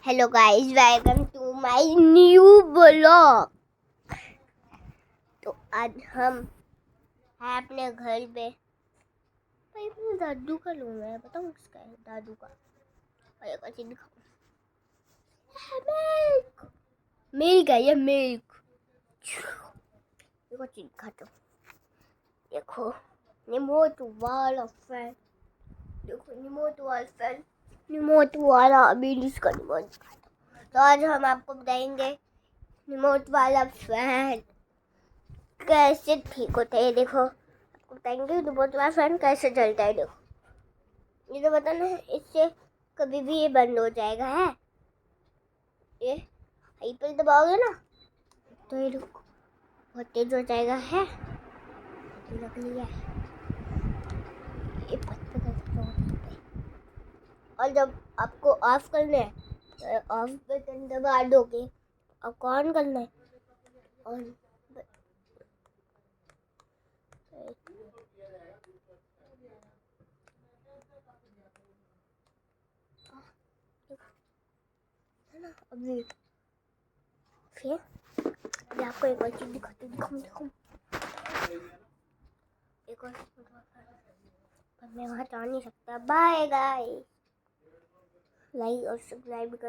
Hello guys, welcome to my new blog. तो आज हम हैं अपने घर पे। भाई अपने दादू का लूँ, मैं बताऊँ किसका है? दादू का। और एक और चीज दिखाऊँ, मिल्क है ये, मिल्क। एक और चीज दिखाता हूँ, देखो रिमोट वाला फैन। देखो रिमोट वाला फैन, रिमोट वाला। अभी इसका रिमोट दिखाता हूँ। तो आज हम आपको बताएंगे रिमोट वाला फैन कैसे ठीक होता है। देखो आपको बताएंगे रिमोट वाला फैन कैसे चलता है। देखो ये तो बताना है, इससे कभी भी ये बंद हो जाएगा है। ये हाई पर दबाओगे ना तो ये रुको बहुत तेज हो जाएगा है। तो रख लिया है, ये पत्ते कैसे होते हैं। और जब आपको ऑफ करना है तो ऑफ बटन दबा दोगे। आपको ऑन करना है और है ना। अभी फिर मैं आपको एक और चीज दिखाती हूँ। दिखाऊँ एक और, पर मैं वहाँ जा नहीं सकता। बाय गाइस, लाइक और सब्सक्राइब कर